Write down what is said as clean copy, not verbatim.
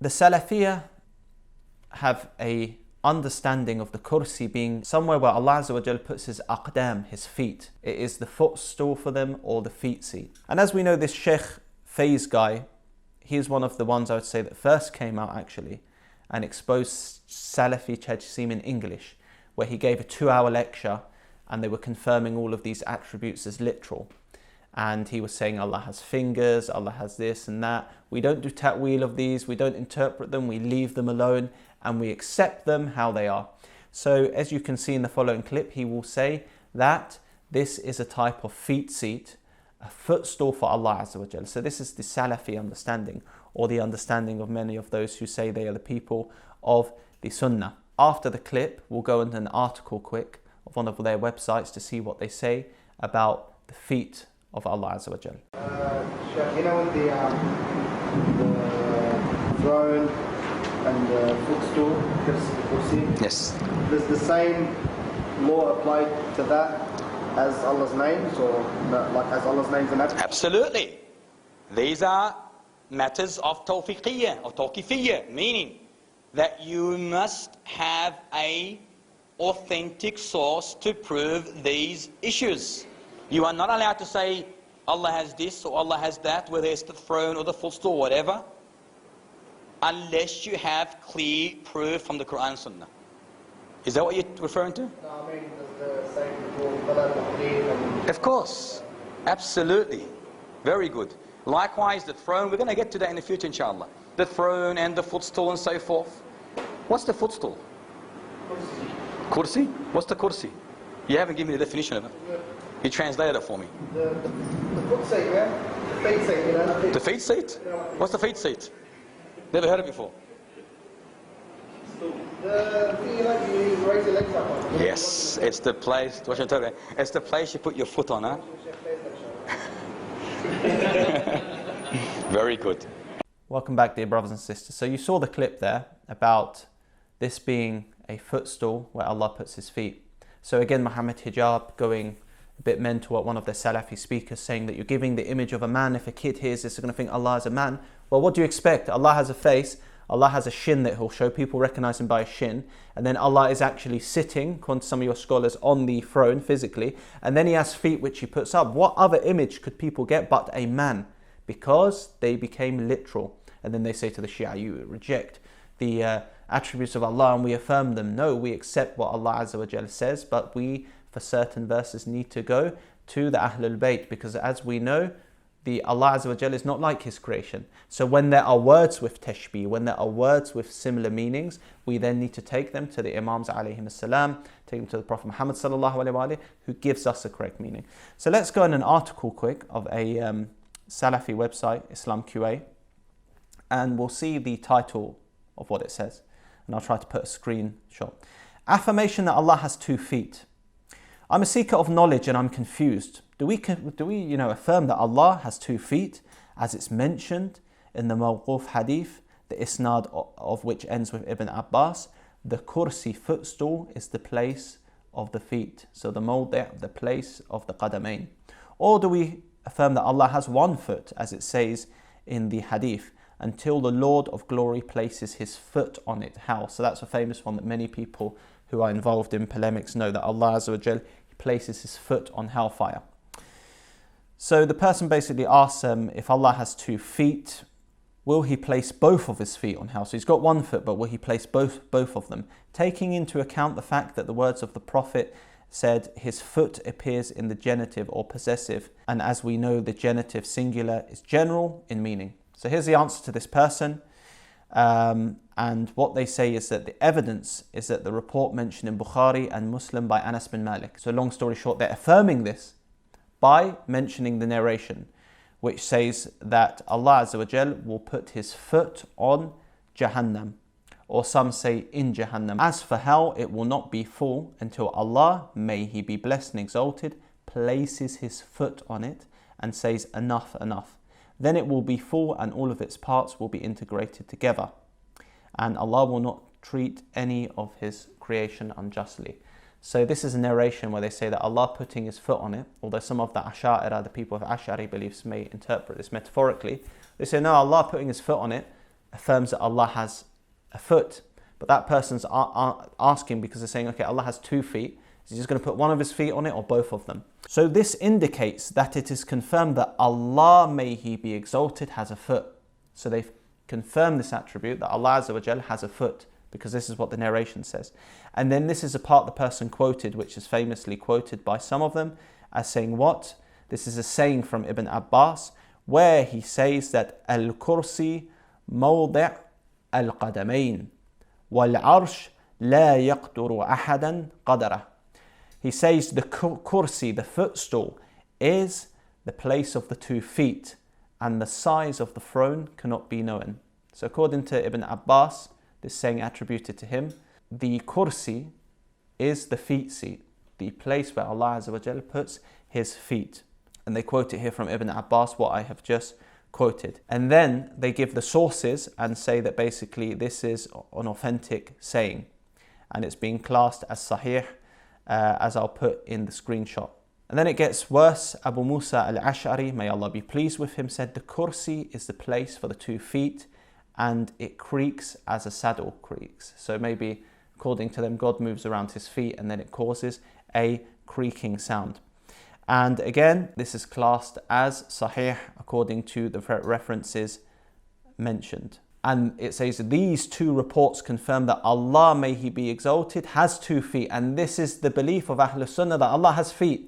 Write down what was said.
The Salafiyah have a understanding of the kursi being somewhere where Allah Azza wa Jal puts his aqdam, his feet. It is the footstool for them or the feet seat. And as we know, this Sheikh Faiz guy, he's one of the ones I would say that first came out actually and exposed Salafi Tajsim in English, where he gave a 2-hour lecture and they were confirming all of these attributes as literal. And he was saying Allah has fingers, Allah has this and that. We don't do ta'wil of these, we don't interpret them, we leave them alone and we accept them how they are. So as you can see in the following clip, he will say that this is a type of feet seat, a footstool for Allah Azza wa Jal. So this is the Salafi understanding, or the understanding of many of those who say they are the people of the Sunnah. After the clip, we'll go into an article quick of one of their websites to see what they say about the feet of Allah Azza wa Jal. You know, with the throne and the footstool, yes, does the same law apply to that as Allah's names, or like as Allah's names and attributes? Absolutely. These are matters of tawfiqiyya, or tawqifiyya, meaning that you must have a authentic source to prove these issues. You are not allowed to say Allah has this or Allah has that, whether it's the throne or the footstool or whatever, unless you have clear proof from the Quran and Sunnah. Is that what you're referring to? No, I mean the same. Of course, absolutely, very good. Likewise, the throne, we're going to get to that in the future, inshallah. The throne and the footstool and so forth. What's the footstool? Kursi? What's the kursi? You haven't given me the definition of it. You translated it for me. The foot seat, man. The feet seat, you know. The feet seat? What's the feet seat? Never heard it before. The thing you raise your legs up on. Yes, it's the place. What should I tell you? It's the place you put your foot on, huh? Very good. Welcome back, dear brothers and sisters. So you saw the clip there about this being a footstool where Allah puts his feet. So again, Muhammad Hijab going a bit mental at one of the Salafi speakers, saying that you're giving the image of a man. If a kid hears this, they're going to think Allah is a man. Well, what do you expect? Allah has a face, Allah has a shin that he'll show, people recognize him by a shin, and then Allah is actually sitting, according to some of your scholars, on the throne physically, and then he has feet which he puts up. What other image could people get but a man? Because they became literal. And then they say to the Shia, you reject the attributes of Allah and we affirm them. No, we accept what Allah Azza wa Jalla says, but we, for certain verses, need to go to the Ahlul Bayt, because as we know, the Allah Azza wa Jalla is not like his creation. So when there are words with tashbih, when there are words with similar meanings, we then need to take them to the Imams alayhim salam, take them to the Prophet Muhammad sallallahu alayhi wa alayhi, who gives us a correct meaning. So let's go in an article quick of a Salafi website, Islam QA, and we'll see the title of what it says. And I'll try to put a screenshot. Affirmation that Allah has 2 feet. I'm a seeker of knowledge and I'm confused. Do we affirm that Allah has 2 feet as it's mentioned in the Mawquf hadith, the isnad of which ends with Ibn Abbas? The kursi, footstool, is the place of the feet. So the mawdi', the place of the qadamain. Or do we affirm that Allah has 1 foot, as it says in the hadith, until the Lord of glory places his foot on it? How? So that's a famous one that many people who are involved in polemics know, that Allah Azza wa Jal places his foot on hellfire. So the person basically asks if Allah has 2 feet, will he place both of his feet on hell? So he's got 1 foot, but will he place both of them? Taking into account the fact that the words of the Prophet said his foot appears in the genitive or possessive, and as we know, the genitive singular is general in meaning. So here's the answer to this person. And what they say is that the evidence is that the report mentioned in Bukhari and Muslim by Anas bin Malik. So long story short, they're affirming this by mentioning the narration, which says that Allah Azza wa Jal will put his foot on Jahannam, or some say in Jahannam. As for hell, it will not be full until Allah, may he be blessed and exalted, places his foot on it and says, enough, enough. Then it will be full and all of its parts will be integrated together. And Allah will not treat any of his creation unjustly. So this is a narration where they say that Allah putting his foot on it, although some of the Ash'ari, the people of Ash'ari beliefs, may interpret this metaphorically. They say, no, Allah putting his foot on it affirms that Allah has a foot. But that person's asking because they're saying, okay, Allah has 2 feet. Is he just going to put one of his feet on it or both of them? So this indicates that it is confirmed that Allah, may He be exalted, has a foot. So they've confirmed this attribute, that Allah Azza wa Jal has a foot, because this is what the narration says. And then this is a part the person quoted, which is famously quoted by some of them as saying what? This is a saying from Ibn Abbas, where he says that al-kursi mawdi' al-qadamayn wal-arsh la yaqduru ahadan qadara. He says the kursi, the footstool, is the place of the 2 feet, and the size of the throne cannot be known. So according to Ibn Abbas, this saying attributed to him, the kursi is the feet seat, the place where Allah Azza wa Jal puts His feet. And they quote it here from Ibn Abbas, what I have just quoted. And then they give the sources and say that basically this is an authentic saying, and it's being classed as sahih, as I'll put in the screenshot. And then it gets worse. Abu Musa al-Ash'ari, may Allah be pleased with him, said the kursi is the place for the 2 feet, and it creaks as a saddle creaks. So maybe according to them, God moves around His feet and then it causes a creaking sound. And again, this is classed as sahih according to the references mentioned. And it says these 2 reports confirm that Allah, may He be exalted, has 2 feet. And this is the belief of Ahlul Sunnah, that Allah has feet.